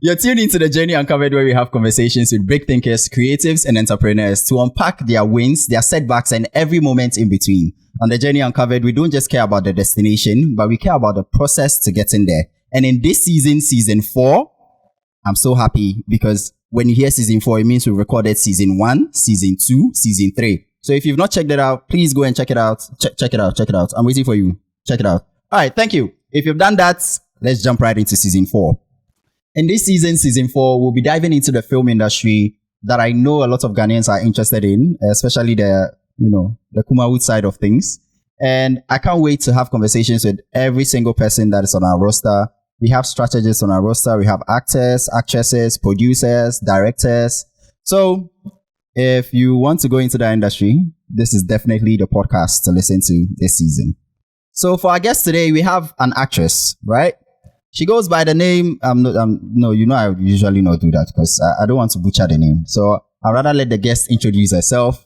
You're tuned into The Journey Uncovered, where we have conversations with break thinkers, creatives, and entrepreneurs to unpack their wins, their setbacks, and every moment in between. On The Journey Uncovered, we don't just care about the destination, but we care about the process to getting there. And in this season, season 4, I'm so happy because when you hear season 4, it means we recorded season 1, season 2, season 3. So if you've not checked it out, please go and check it out. Check it out. I'm waiting for you. Check it out. All right, thank you. If you've done that, let's jump right into season 4. In this season, season 4, we'll be diving into the film industry that I know a lot of Ghanaians are interested in, especially the Kumawood side of things. And I can't wait to have conversations with every single person that is on our roster. We have strategists on our roster. We have actors, actresses, producers, directors. So if you want to go into the industry, this is definitely the podcast to listen to this season. So for our guest today, we have an actress, right? She goes by the name, I usually not do that because I don't want to butcher the name. So I'd rather let the guest introduce herself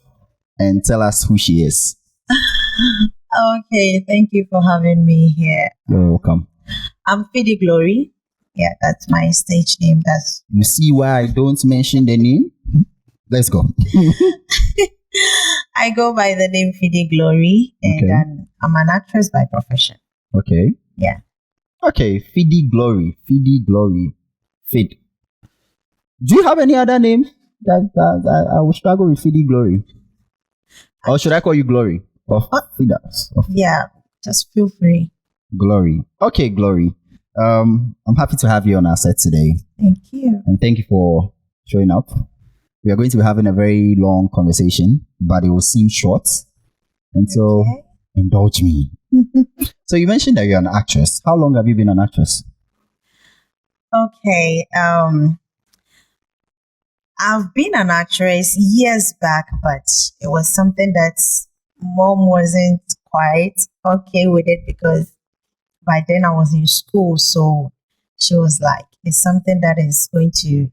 and tell us who she is. Okay, thank you for having me here. You're welcome. I'm Fidy Glory. Yeah, that's my stage name. You see why I don't mention the name? Let's go. I go by the name Fidy Glory, and I'm an actress by profession. Okay. Yeah. Okay, Fidy Glory. Fid. Do you have any other name that I will struggle with? Fidy Glory. Or should I call you Glory? Fidas? Yeah, just feel free. Glory. Okay, Glory. I'm happy to have you on our set today. Thank you. And thank you for showing up. We are going to be having a very long conversation, but it will seem short. And so, indulge me. So you mentioned that you're an actress. How long have you been an actress? Okay. I've been an actress years back, but it was something that mom wasn't quite okay with it because by then I was in school. So she was like, it's something that is going to,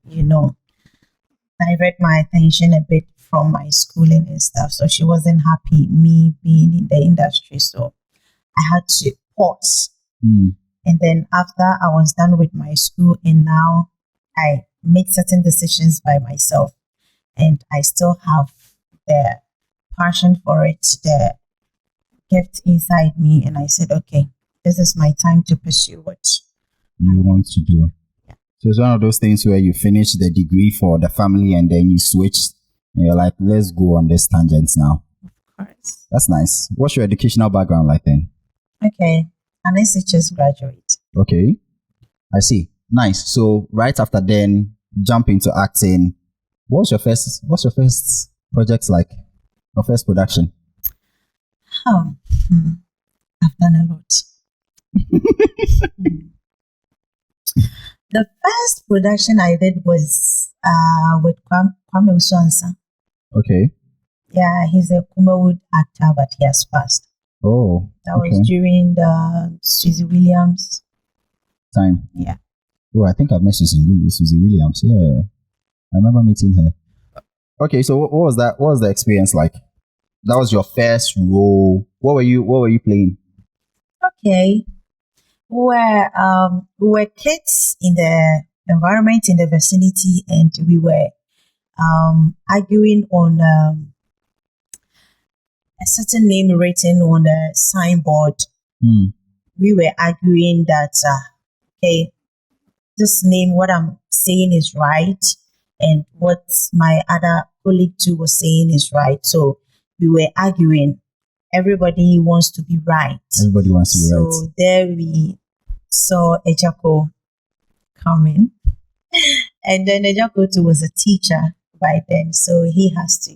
divert my attention a bit from my schooling and stuff. So she wasn't happy me being in the industry. So I had to pause. And then after I was done with my school, and now I made certain decisions by myself, and I still have the passion for it, the gift inside me. And I said, okay, this is my time to pursue what you want to do. Yeah. So it's one of those things where you finish the degree for the family and then you switch and you're like, let's go on this tangent now. Of course. That's nice. What's your educational background like then? Okay, an SHS graduate. Okay, I see. Nice. So right after then, jump into acting. What's your first project like? Your first production? I've done a lot. The first production I did was with Kwame Usonsa. Okay. Yeah, he's a Kumawood actor, but he has passed. Oh, that was during the Susie Williams time. Yeah. Oh, I think I've met Susie Williams. Yeah, I remember meeting her. Okay, so what was that? What was the experience like? That was your first role. What were you playing? Okay, we were kids in the environment in the vicinity, and we were arguing on a certain name written on a signboard. We were arguing that okay, this name, what I'm saying is right, and what my other colleague too was saying is right. So we were arguing. Everybody wants to be right. Everybody wants to be right. So there we saw Ejako coming. And then Ejako too was a teacher by then. So he has to,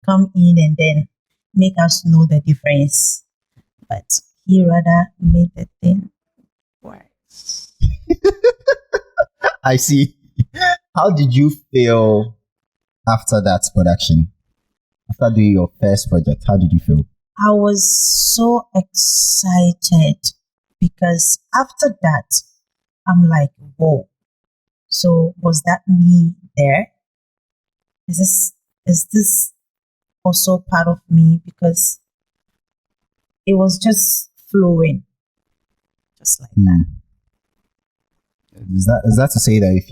come in and then make us know the difference. But he rather made the thing worse. I see. How did you feel after that production? After doing your first project, how did you feel? I was so excited because after that, I'm like, whoa. So was that me there? Is this also part of me? Because it was just flowing, just like that. Is that to say that if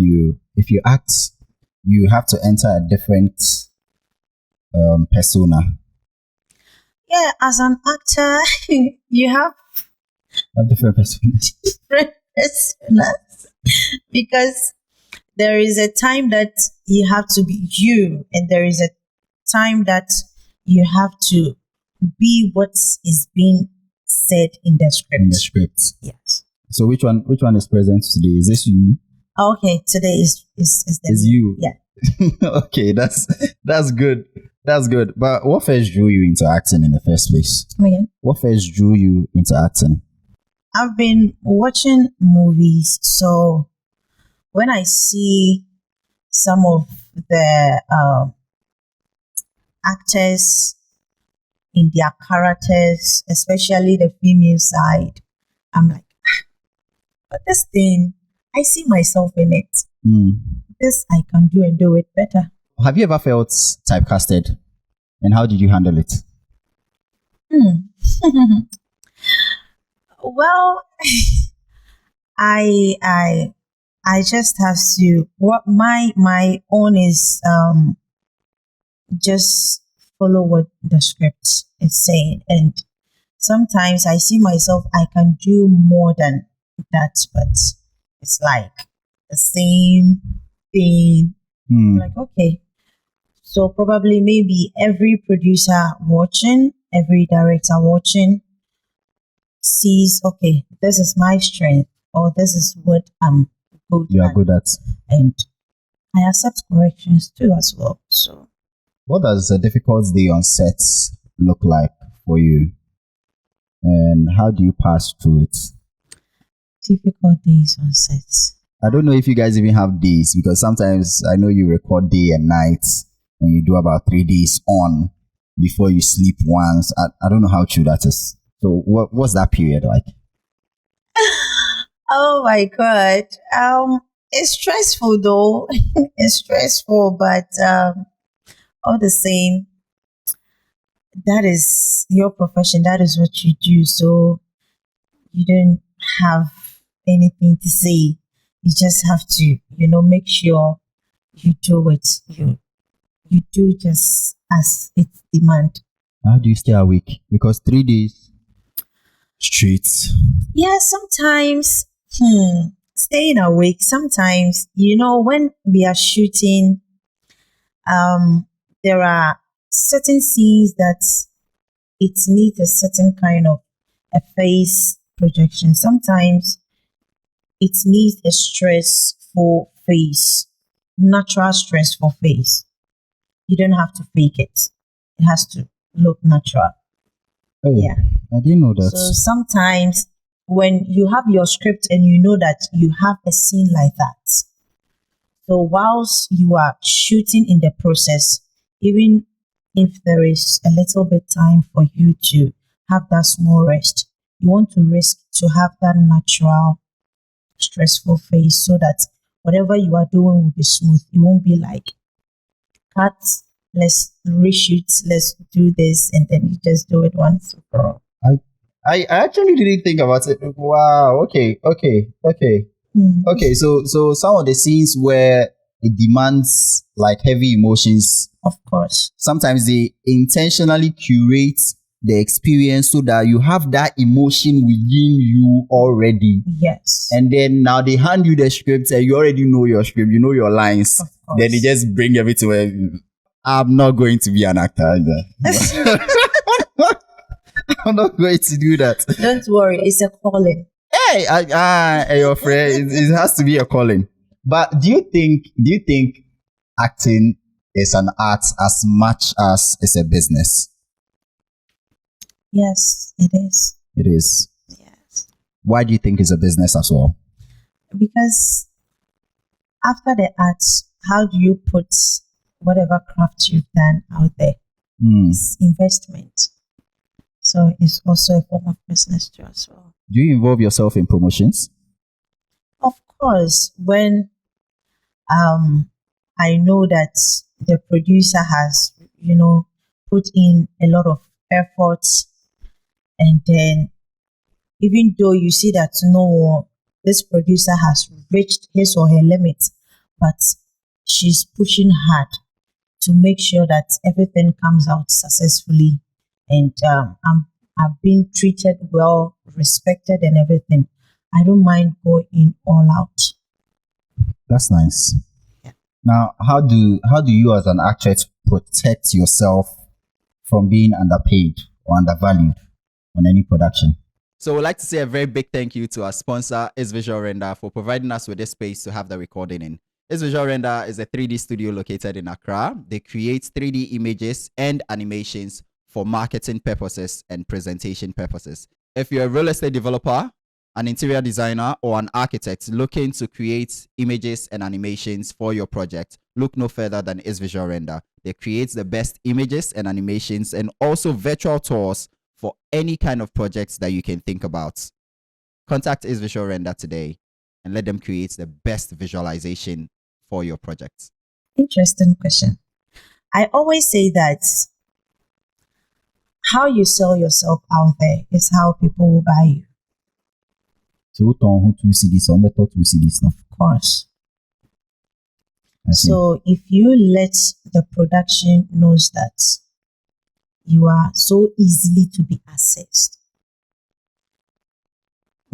you act, you have to enter a different persona, Yeah, as an actor, you have a different persona? different personas because there is a time that you have to be you, and there is a time that you have to be what is being said in the In the script. script. Yes. So which one is present today? Is this you? Okay, today is the Is you? Yeah. Okay, that's good. That's good. But what first drew you into acting in the first place? Come again. What first drew you into acting? I've been watching movies, so when I see some of the actors in their characters, especially the female side, I'm like, but this thing, I see myself in it. Hmm. This I can do and do it better. Have you ever felt typecasted, and how did you handle it? Well, I I I just have to what my own is just follow what the script is saying, and sometimes I see myself I can do more than that, but it's like the same thing. Hmm. Like, okay, so probably maybe every producer watching, every director watching sees, okay, this is my strength, or this is what I'm good You are at, good at. and I accept corrections too as well. So What does a difficult day on set look like for you, and how do you pass through it? difficult days on set. I don't know if you guys even have days, because sometimes I know you record day and night and you do about 3 days on before you sleep once. I don't know how true that is. So what's that period like? Oh my god. It's stressful though. It's stressful, but all the same, that is your profession. That is what you do. So you don't have anything to say. You just have to, make sure you do it. You do just as it's demand. How do you stay awake? Because 3 days straight. Yeah, sometimes staying awake. Sometimes, when we are shooting, there are certain scenes that it needs a certain kind of a face projection. Sometimes it needs a stressful face, natural stressful face. You don't have to fake it. It has to look natural. Oh, Yeah. I didn't know that. So sometimes when you have your script and you know that you have a scene like that, so whilst you are shooting in the process, even if there is a little bit time for you to have that small rest, you want to risk to have that natural, stressful face so that whatever you are doing will be smooth. It won't be like, cut, let's reshoot, let's do this, and then you just do it once for all. I actually didn't think about it. Wow. Okay. Okay. So some of the scenes where it demands like heavy emotions, Of course. sometimes they intentionally curate the experience so that you have that emotion within you already. Yes. And then now they hand you the script and you already know your script, you know your lines. Of course. Then they just bring everything where I'm not going to be an actor either. I'm not going to do that. Don't worry, it's a calling. Hey, your friend, it has to be a calling. But do you think acting is an art as much as it's a business? Yes, it is. It is. Yes. Why do you think it's a business as well? Because after the arts, how do you put whatever craft you've done out there? It's investment. So it's also a form of business too as well. Do you involve yourself in promotions? Of course, when I know that the producer has, put in a lot of effort, and then even though you see that no, this producer has reached his or her limit, but she's pushing hard to make sure that everything comes out successfully, and I've been treated well, respected, and everything. I don't mind going all out. That's nice. Now, how do you as an actress protect yourself from being underpaid or undervalued on any production? So we'd like to say a very big thank you to our sponsor, Is Visual Render, for providing us with this space to have the recording in. Is Visual Render is a 3D studio located in Accra. They create 3D images and animations for marketing purposes and presentation purposes. If you're a real estate developer, an interior designer, or an architect looking to create images and animations for your project, look no further than Is Visual Render. They create the best images and animations and also virtual tours for any kind of projects that you can think about. Contact Is Visual Render today and let them create the best visualization for your projects. Interesting question. I always say that how you sell yourself out there is how people will buy you. So, to see this, Of course. So if you let the production knows that you are so easily to be accessed,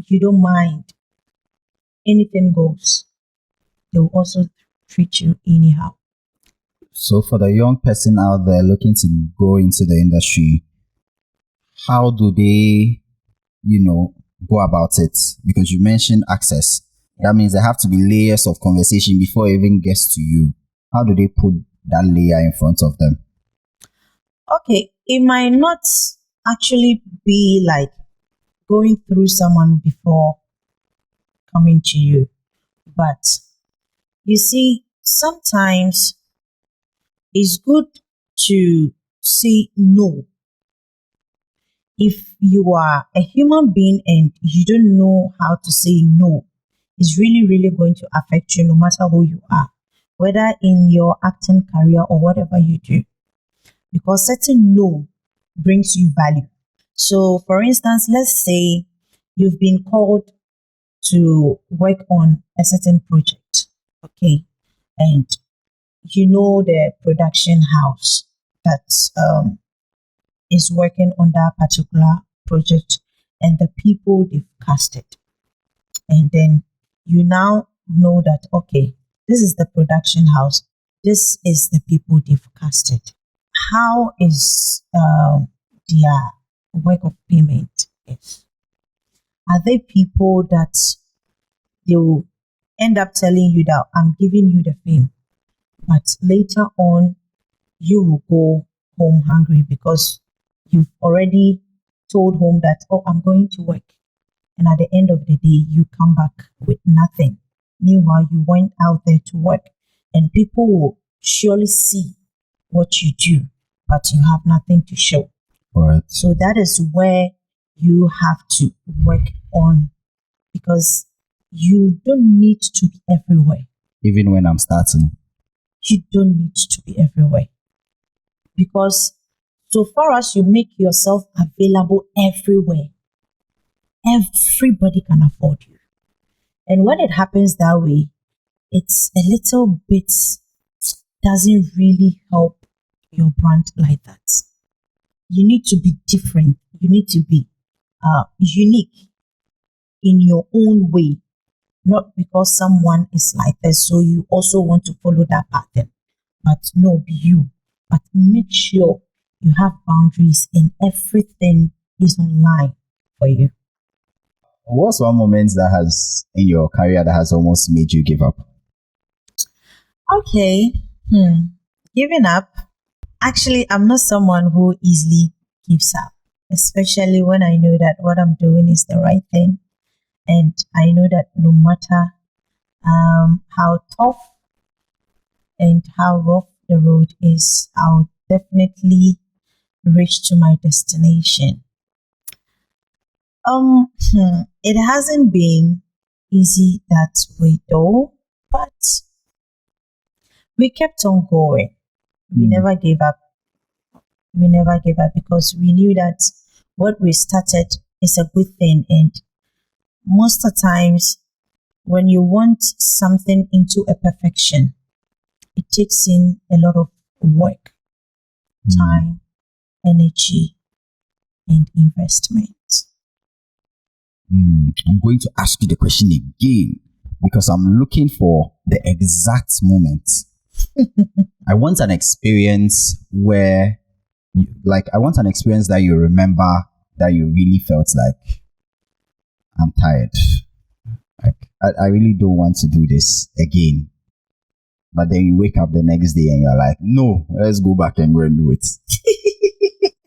you don't mind, anything goes, they will also treat you anyhow. So for the young person out there looking to go into the industry, how do they, go about it? Because you mentioned access. That means there have to be layers of conversation before it even gets to you. How do they put that layer in front of them? Okay, it might not actually be like going through someone before coming to you, but you see, sometimes it's good to say no. If you are a human being and you don't know how to say no, it's really, really going to affect you no matter who you are, whether in your acting career or whatever you do. Because certain no brings you value. So, for instance, let's say you've been called to work on a certain project, okay, and you know the production house that is working on that particular project and the people they've casted. And then you now know that, okay, this is the production house, this is the people they've casted. How is their work of payment is? Are they people that they will end up telling you that I'm giving you the fame, but later on you will go home hungry because you've already told home that, oh, I'm going to work. And at the end of the day, you come back with nothing. Meanwhile, you went out there to work and people will surely see what you do, but you have nothing to show. Right. So that is where you have to work on, because you don't need to be everywhere. Even when I'm starting. You don't need to be everywhere. Because so far as you make yourself available everywhere, everybody can afford you. And when it happens that way, it's a little bit, doesn't really help your brand like that. You need to be different. You need to be unique in your own way, not because someone is like this, so you also want to follow that pattern. But no, be you. But make sure you have boundaries and everything is online for you. What's one moment that has in your career that has almost made you give up? Okay. Giving up. Actually, I'm not someone who easily gives up, especially when I know that what I'm doing is the right thing. And I know that no matter how tough and how rough the road is, I'll definitely reach to my destination. It hasn't been easy that way though, but we kept on going. We never gave up. We never gave up because we knew that what we started is a good thing, and most of the times when you want something into a perfection, it takes in a lot of work, time, energy, and investment. I'm going to ask you the question again because I'm looking for the exact moment. I want an experience where, I want an experience that you remember that you really felt like, I'm tired. Like, I really don't want to do this again. But then you wake up the next day and you're like, no, let's go back and go and do it.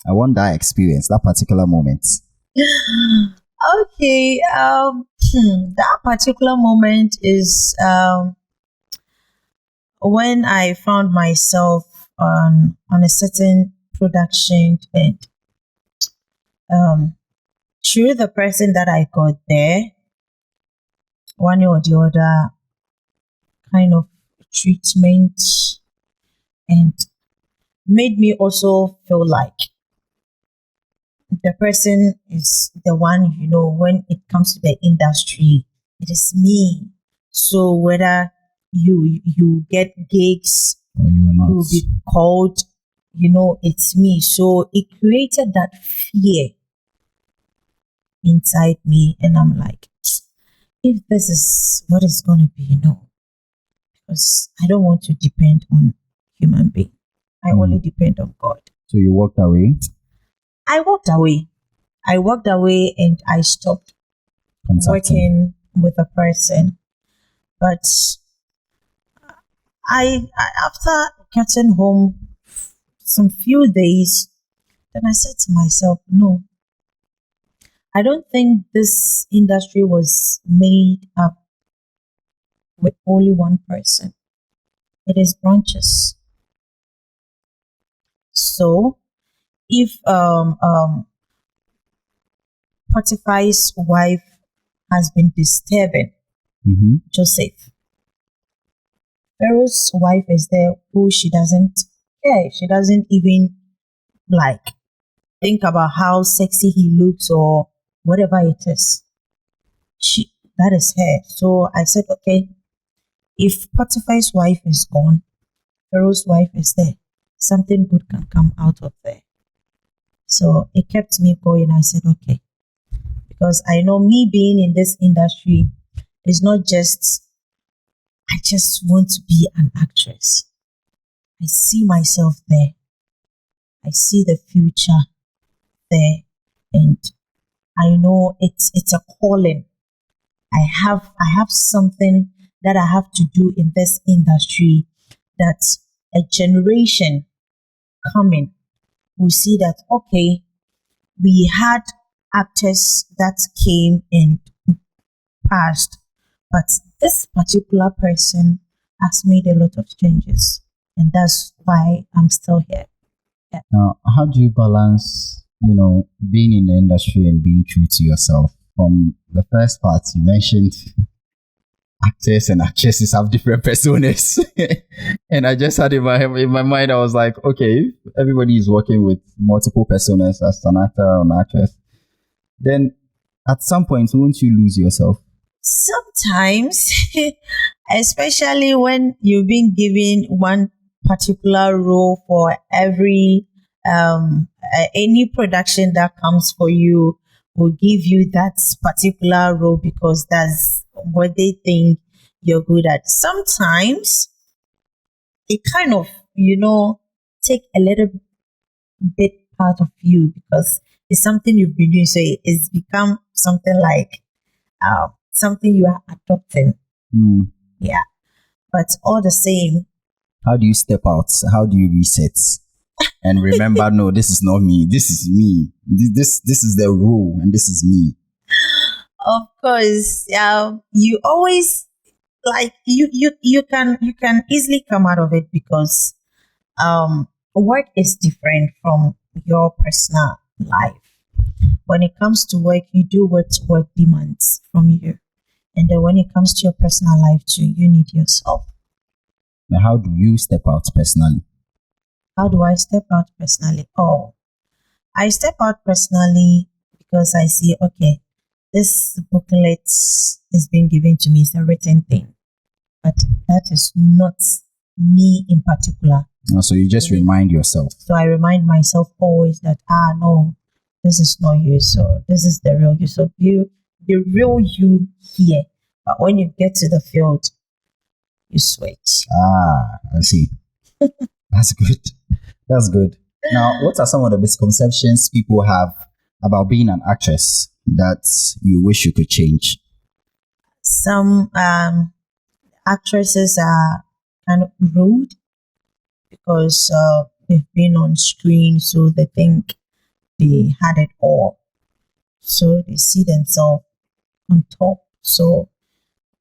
I want that experience, that particular moment. Okay, that particular moment is when I found myself on a certain production, and through the person that I got there, one or the other kind of treatment, and made me also feel like the person is the one, when it comes to the industry, it is me. So whether you get gigs, Or you're not. you'll be called, it's me. So it created that fear inside me. And I'm like, if this is what it's going to be, because I don't want to depend on human being. I only depend on God. So you walked away? I walked away. I walked away and I stopped working with a person. But I after getting home some few days, then I said to myself, no, I don't think this industry was made up with only one person. It is branches. So if Potiphar's wife has been disturbing Joseph, Pharaoh's wife is there who she doesn't care. She doesn't even think about how sexy he looks or whatever it is. That is her. So I said, okay, if Potiphar's wife is gone, Pharaoh's wife is there. Something good can come out of there. So it kept me going. I said, okay, because I know me being in this industry is not just, I just want to be an actress. I see myself there. I see the future there, and I know it's a calling. I have something that I have to do in this industry, that a generation coming will see that, okay, we had actors that came and passed, but this particular person has made a lot of changes, and that's why I'm still here. Now, how do you balance, being in the industry and being true to yourself? From the first part, you mentioned actors and actresses have different personas. And I just had in my mind, I was like, okay, everybody is working with multiple personas as an actor or an actress. Then at some point, won't you lose yourself? Sometimes, especially when you've been given one particular role for every any production that comes for you will give you that particular role because that's what they think you're good at. Sometimes it kind of, take a little bit part of you because it's something you've been doing. So it's become something like something you are adopting. Yeah. But all the same. How do you step out? How do you reset? And remember, no, this is not me. This is me. This is the role, and this is me. Of course, you always you can easily come out of it because work is different from your personal life. When it comes to work, you do what work demands from you, and then when it comes to your personal life too, you need yourself. Now, how do you step out personally? How do I step out personally? Oh, I step out personally because I see, okay, this booklet is being given to me. It's a written thing, but that is not me in particular. So you just remind yourself. So I remind myself always that, no, this is not you. So this is the real you. So you, the real you here. But when you get to the field, you switch. I see. That's good. That's good. Now, what are some of the misconceptions people have about being an actress that you wish you could change? Some actresses are kind of rude because they've been on screen, so they think they had it all. So they see themselves on top. So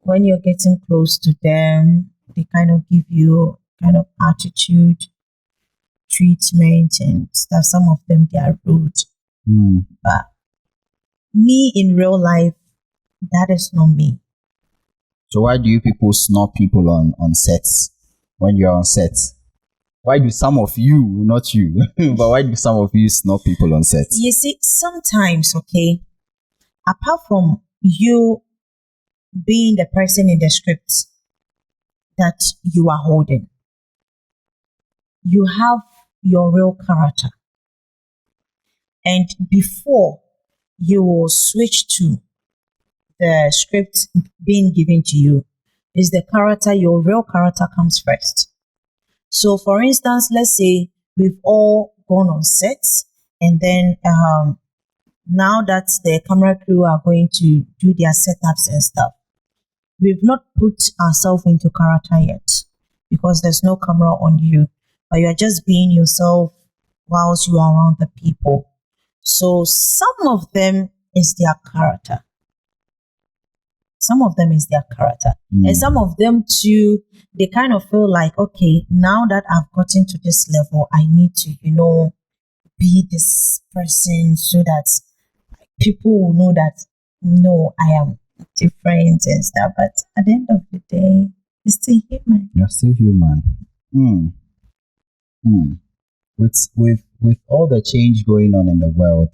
when you're getting close to them, they kind of give you kind of attitude, treatment, and stuff. Some of them, they are rude. But me in real life, that is not me. So why do you people snub people on sets when you're on sets? Why do some of you, not you, but why do some of you snub people on sets? You see, sometimes, okay, apart from you being the person in the script that you are holding, you have your real character. And before you will switch to the script being given to you, is the character, your real character comes first. So for instance, let's say we've all gone on sets, and then now that the camera crew are going to do their setups and stuff, we've not put ourselves into character yet because there's no camera on you, but you're just being yourself whilst you are around the people. So some of them is their character. Some of them is their character. And some of them too, they kind of feel like, okay, now that I've gotten to this level, I need to, be this person so that people will know that, no, I am different and stuff. But at the end of the day, you're still human. You're still human. With all the change going on in the world,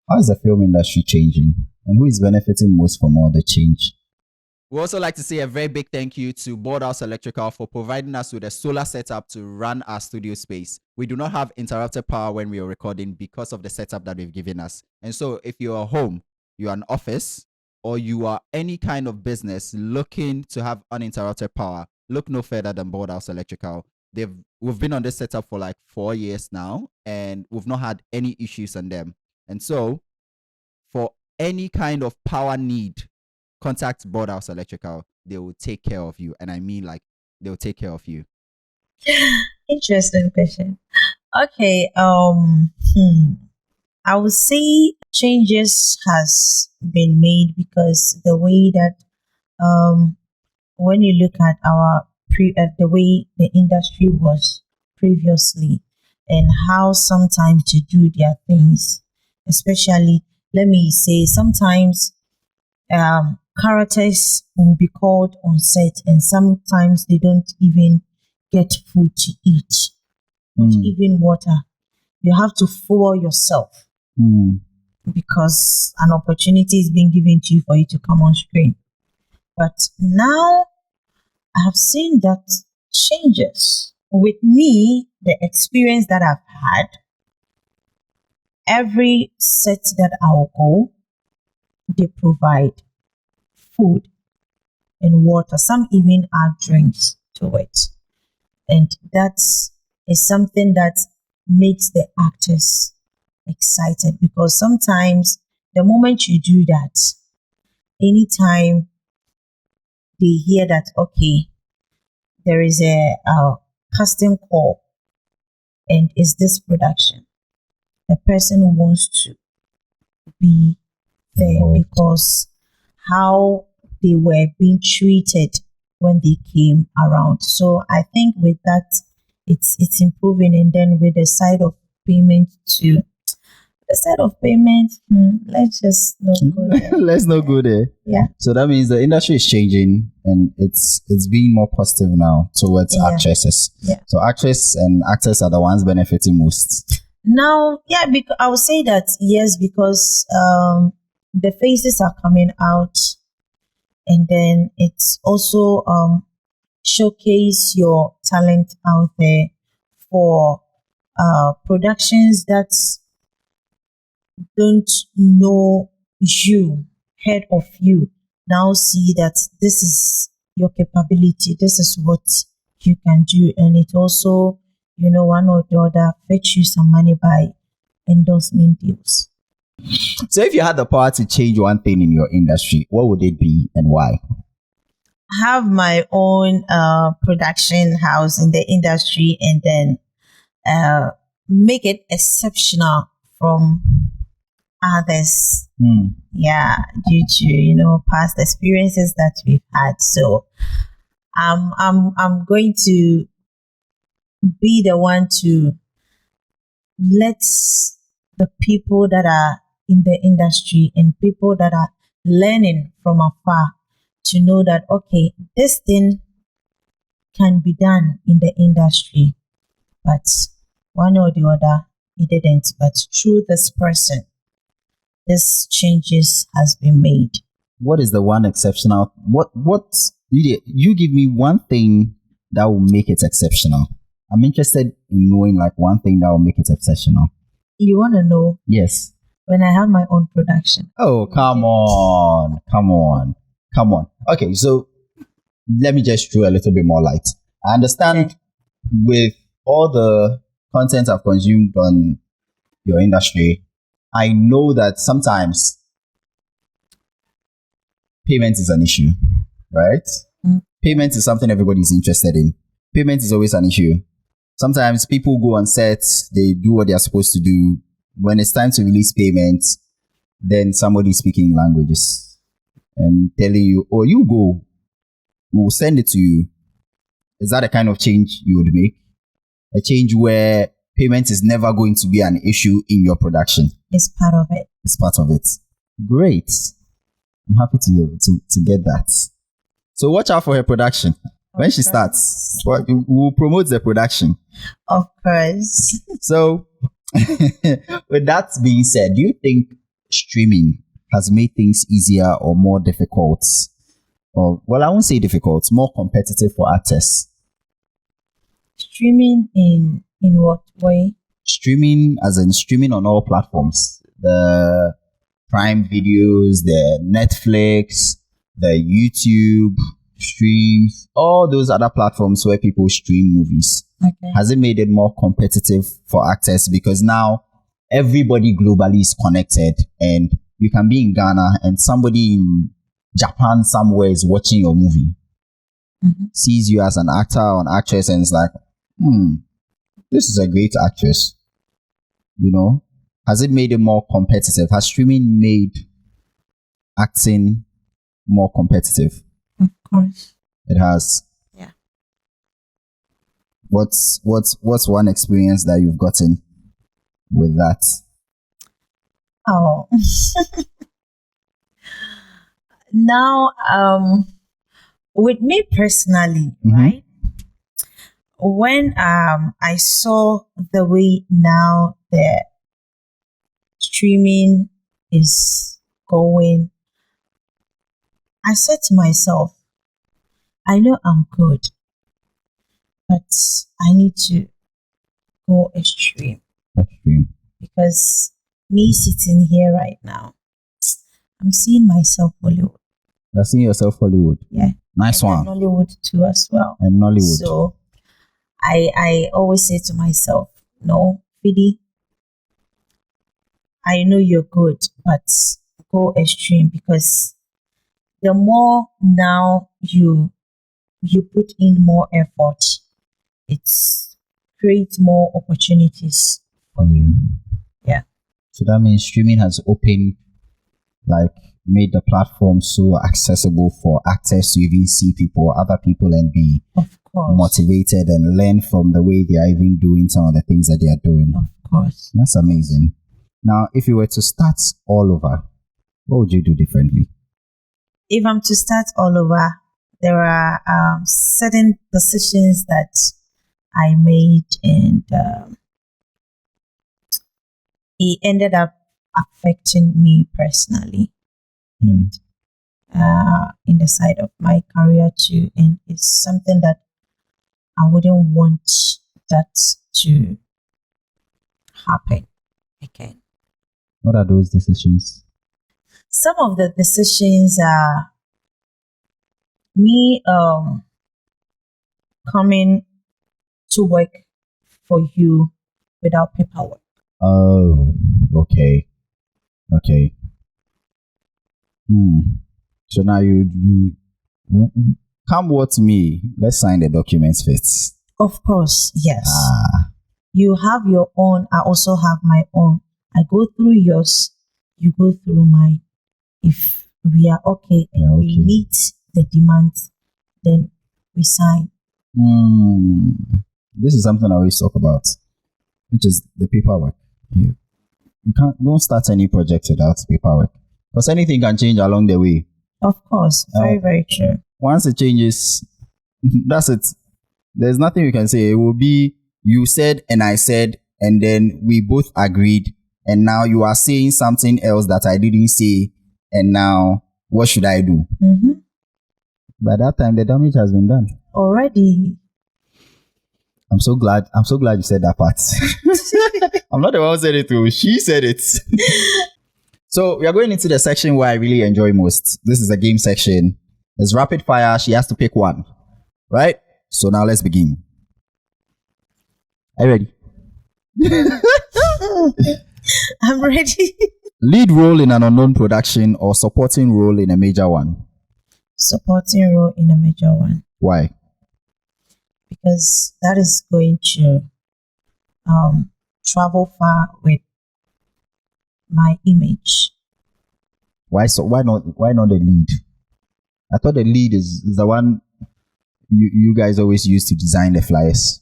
how is the film industry changing? And who is benefiting most from all the change? We also like to say a very big thank you to Boardhouse Electrical for providing us with a solar setup to run our studio space. We do not have interrupted power when we are recording because of the setup that they've given us. And so if you are home, you are an office, or you are any kind of business looking to have uninterrupted power, look no further than Boardhouse Electrical. We've been on this setup for like 4 years now, and we've not had any issues on them. And so for any kind of power need, contact Boardhouse Electrical. They will take care of you. And I mean, like, they'll take care of you. Interesting question. Okay. I would say changes has been made because the way that when you look at the way the industry was previously and how sometimes to do their things, especially, let me say, sometimes characters will be called on set and sometimes they don't even get food to eat, not even water. You have to fool yourself because an opportunity is being given to you for you to come on screen. But now I have seen that changes. With me, the experience that I've had, every set that I'll go, they provide food and water. Some even add drinks to it. And that is something that makes the actors excited because sometimes the moment you do that, anytime they hear that, okay, there is a casting call and is this production, the person who wants to be there because how they were being treated when they came around. So I think with that, it's improving. And then with the side of payment too, let's just not go there. Let's not go there. Yeah. So that means the industry is changing and it's being more positive now towards actresses. Yeah. So actresses and actors are the ones benefiting most. Now, because I would say that yes, because the faces are coming out, and then it's also showcase your talent out there for productions that don't know you, heard of you, now see that this is your capability, this is what you can do, and it also, one or the other fetch you some money by endorsement deals. So if you had the power to change one thing in your industry, what would it be and why? Have my own production house in the industry, and then make it exceptional from others. Yeah, due to past experiences that we've had. So I'm going to be the one to let the people that are in the industry and people that are learning from afar to know that, okay, this thing can be done in the industry, but one or the other it didn't. But through this person, this changes has been made. What is the one exceptional? What you give me one thing that will make it exceptional. I'm interested in knowing like one thing that will make it exceptional. You want to know? Yes. When I have my own production. Oh, come on. Okay, so let me just throw a little bit more light. I understand with all the content I've consumed on your industry, I know that sometimes payment is an issue, right? Payment is something everybody's interested in. Payment is always an issue. Sometimes people go on set, they do what they're supposed to do. When it's time to release payments, then somebody's speaking languages and telling you, oh, you go, we'll send it to you. Is that the kind of change you would make? A change where payment is never going to be an issue in your production? It's part of it. It's part of it. Great. I'm happy to get that. So watch out for her production. When she starts, we'll promote the production. Of course. So, with that being said, do you think streaming has made things easier or more difficult? Or, well, I won't say difficult, more competitive for artists? Streaming in what way? Streaming as in streaming on all platforms. The Prime Videos, the Netflix, the YouTube streams, all those other platforms where people stream movies. Okay. Has it made it more competitive for actors? Because now everybody globally is connected, and you can be in Ghana and somebody in Japan somewhere is watching your movie, sees you as an actor or an actress, and is like, this is a great actress. Has it made it more competitive? Has streaming made acting more competitive? Of course. It has. Yeah. What's one experience that you've gotten with that? Oh. Now, with me personally, right? When I saw the way now the streaming is going, I said to myself, I know I'm good, but I need to go extreme. Because me sitting here right now, I'm seeing myself Hollywood. You're seeing yourself Hollywood? Yeah. Nice and one. Nollywood too as well. And Nollywood. So I always say to myself, no, Fidy, I know you're good, but go extreme, because the more now you put in more effort, it creates more opportunities for you. Yeah. So that means streaming has opened, made the platform so accessible for actors to even see other people, and be motivated and learn from the way they are even doing some of the things that they are doing. Of course. That's amazing. Now, if you were to start all over, what would you do differently? If I'm to start all over, there are certain decisions that I made, and it ended up affecting me personally. and in the side of my career too. And it's something that I wouldn't want that to happen again. What are those decisions? Some of the decisions are me coming to work for you without paperwork. Oh, okay. Okay. So now you come what me. Let's sign the documents first. Of course, yes. Ah, You have your own, I also have my own. I go through yours, you go through mine. If we are okay and Yeah, we okay. meet the demands, then we sign. this is something I always talk about, which is the paperwork. You don't start any project without paperwork, because anything can change along the way. Of course, very, very true. Once it changes, that's it. There's nothing you can say. It will be you said and I said, and then we both agreed, and now you are saying something else that I didn't say, and now what should I do? Mm-hmm. By that time, the damage has been done. Already. I'm so glad you said that part. I'm not the one who said it too. She said it. So we are going into the section where I really enjoy most. This is a game section. It's rapid fire. She has to pick one. Right? So now let's begin. Are you ready? I'm ready. Lead role in an unknown production or supporting role in a major one? Supporting role in a major one. Why? Because that is going to travel far with my image. Why so? Why not the lead? I thought the lead is the one you guys always use to design the flyers.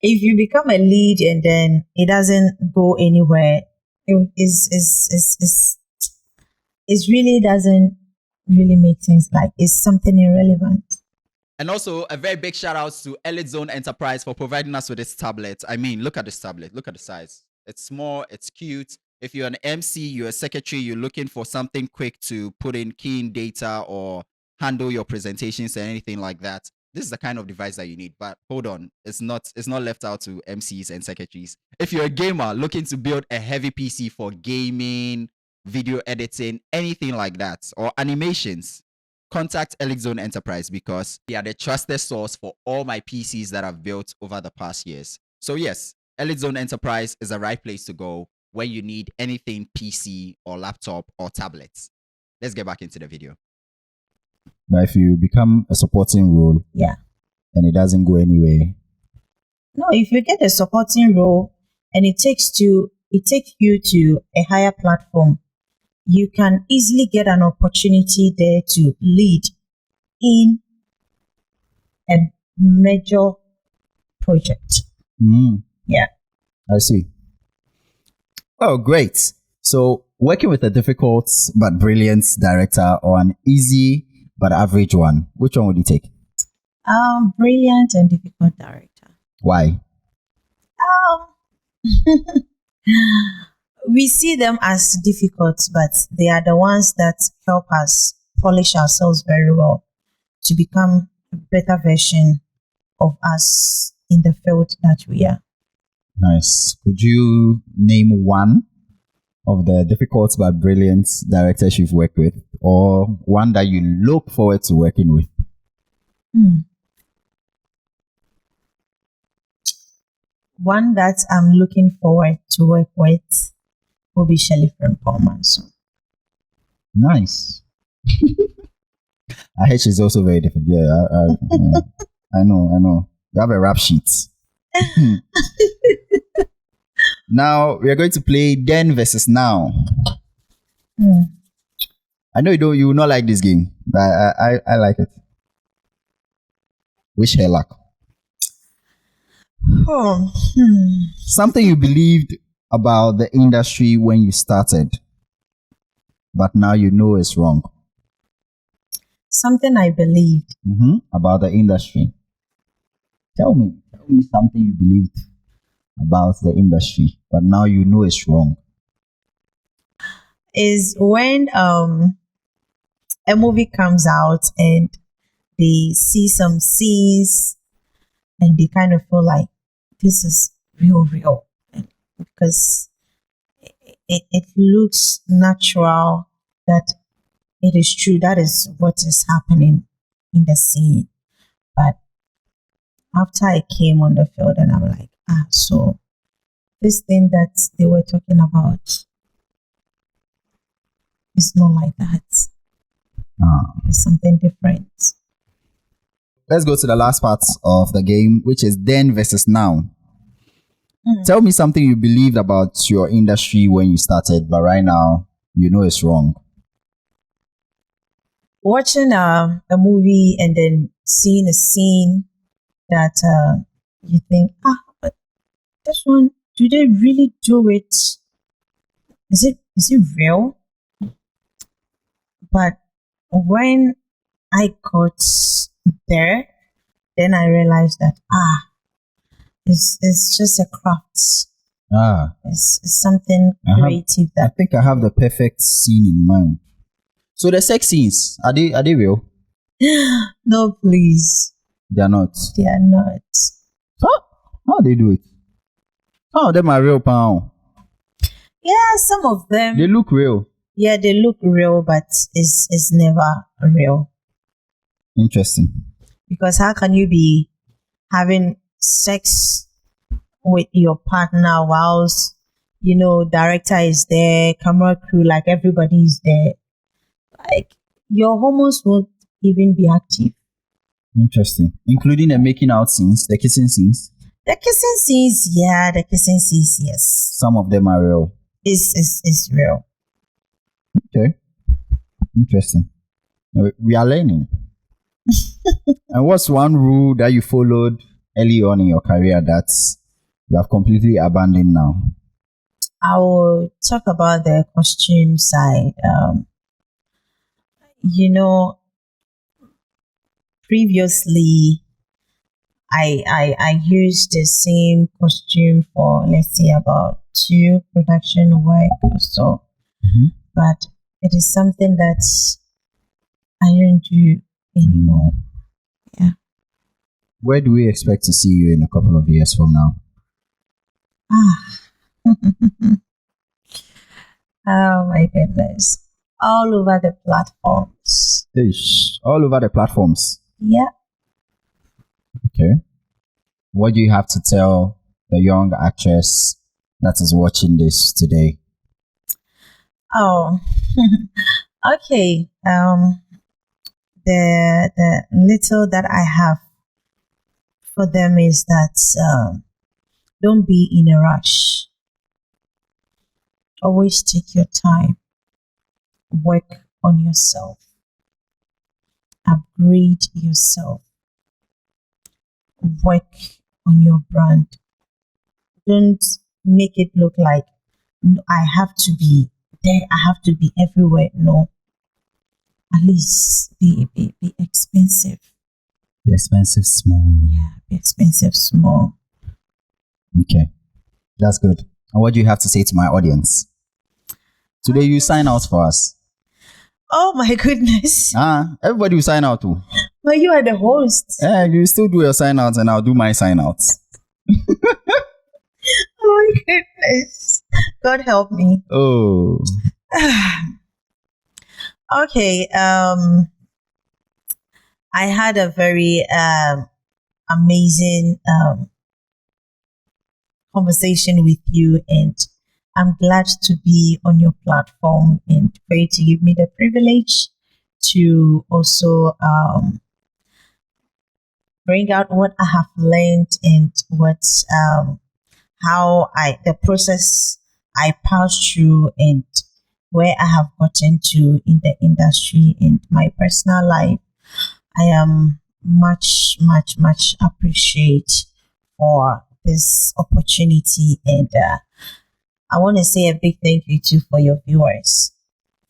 If you become a lead and then it doesn't go anywhere, it really doesn't really make sense. Like it's something irrelevant. And also a very big shout out to Elite Zone Enterprise for providing us with this tablet. I mean, look at this tablet. Look at the size. It's small. It's cute. If you're an MC, you're a secretary, you're looking for something quick to put in key in data or handle your presentations and anything like that, this is the kind of device that you need. But hold on, it's not left out to MCs and secretaries. If you're a gamer looking to build a heavy PC for gaming, video editing, anything like that, or animations, contact Elite Zone Enterprise because they are the trusted source for all my PCs that I've built over the past years. So yes, Elite Zone Enterprise is the right place to go when you need anything PC or laptop or tablets. Let's get back into the video. But if you become a supporting role, Yeah. and it doesn't go anywhere. No, if you get a supporting role and it takes you to a higher platform, you can easily get an opportunity there to lead in a major project. Yeah. I see. Oh, great. So working with a difficult but brilliant director or an easy but average one, which one would you take? Brilliant and difficult director. Why? We see them as difficult, but they are the ones that help us polish ourselves very well to become a better version of us in the field that we are. Nice. Could you name one of the difficult but brilliant directors you've worked with, or one that you look forward to working with? One that I'm looking forward to work with will be Shelley Frimpong. Nice. I heard she's also very difficult. Yeah, I know. You have a rap sheet. Now we are going to play then versus now. I know you will not like this game, but I like it. Wish her luck. Something you believed about the industry when you started, but now you know it's wrong. Something I believed about the industry. Tell me something you believed about the industry, but now you know it's wrong. is when a movie comes out and they see some scenes and they kind of feel like this is real, and because it looks natural, that it is true, that is what is happening in the scene. But after I came on the field and I'm like, so this thing that they were talking about is not like that. It's something different. Let's go to the last part of the game, which is then versus now. Tell me something you believed about your industry when you started, but right now you know it's wrong. Watching a movie and then seeing a scene that you think, but this one, do they really do it? Is it real? But when I got there, then I realized that it's just a craft. It's something creative I think I have the perfect scene in mind. So the sex scenes, are they real? No, please. They are not. They are not. How they do it? Some of them are real, pound. Yeah, some of them. They look real. Yeah, they look real, but it's never real. Interesting. Because how can you be having sex with your partner whilst, director is there, camera crew, like everybody is there? Like, your hormones won't even be active. Interesting. Including the making out scenes, the kissing scenes. The kissing scenes, yeah, yes. Some of them are real. It's real. Okay. Interesting. We are learning. And what's one rule that you followed early on in your career that you have completely abandoned now? I will talk about the costume side. Previously, I used the same costume for, let's say, about 2 production work or so. But it is something that I don't do anymore. Yeah. Where do we expect to see you in a couple of years from now? Oh my goodness. All over the platforms. All over the platforms. Yeah. Okay. What do you have to tell the young actress that is watching this today? Oh, okay. The little that I have for them is that don't be in a rush. Always take your time. Work on yourself. Upgrade yourself. Work on your brand. Don't make it look like I have to be there, I have to be everywhere. No. At least be expensive. Be expensive small. Yeah, be expensive small. Okay. That's good. And what do you have to say to my audience? Today you sign out for us. Oh my goodness. Everybody will sign out too. But you are the host. Yeah, you still do your sign outs and I'll do my sign outs. Oh my goodness. God help me. Oh. Okay. I had a very amazing conversation with you, and I'm glad to be on your platform and for you to give me the privilege to also bring out what I have learned and what the process I passed through and where I have gotten to in the industry and my personal life. I am much appreciate for this opportunity, and I want to say a big thank you too for your viewers,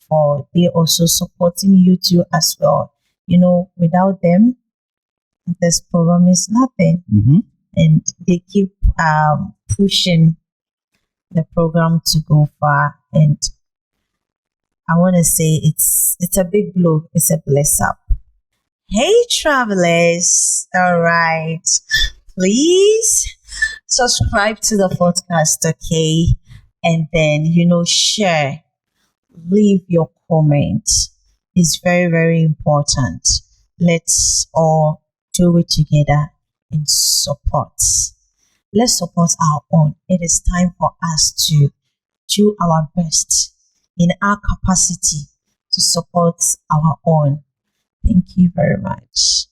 for they also supporting you too as well. Without them, this program is nothing. And they keep pushing the program to go far, and I want to say it's a big blow. It's a bless up. Hey, travelers. All right. Please subscribe to the podcast, okay? And then, share, leave your comment. It's very, very important. Let's all do it together in support. Let's support our own. It is time for us to do our best in our capacity to support our own. Thank you very much.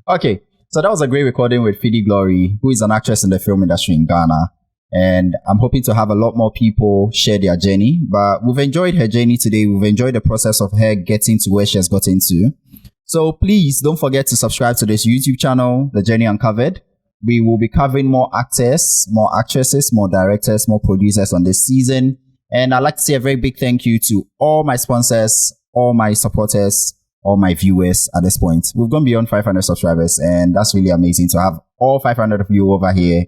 Okay, so that was a great recording with Fidy Glory, who is an actress in the film industry in Ghana. And I'm hoping to have a lot more people share their journey. But we've enjoyed her journey today. We've enjoyed the process of her getting to where she has gotten to. So please don't forget to subscribe to this YouTube channel, The Journey Uncovered. We will be covering more actors, more actresses, more directors, more producers on this season. And I'd like to say a very big thank you to all my sponsors, all my supporters, all my viewers at this point. We've gone beyond 500 subscribers, and that's really amazing to have all 500 of you over here.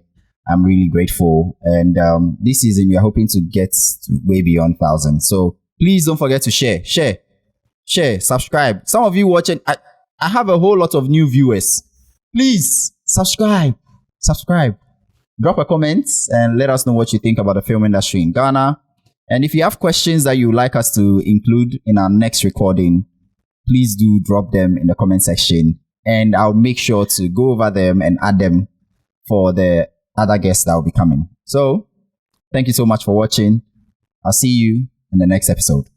I'm really grateful. And this season, we are hoping to get to way beyond 1,000. So please don't forget to share, subscribe. Some of you watching, I have a whole lot of new viewers. Please subscribe. Drop a comment and let us know what you think about the film industry in Ghana. And if you have questions that you would like us to include in our next recording, please do drop them in the comment section, and I'll make sure to go over them and add them for the other guests that will be coming. So, thank you so much for watching. I'll see you in the next episode.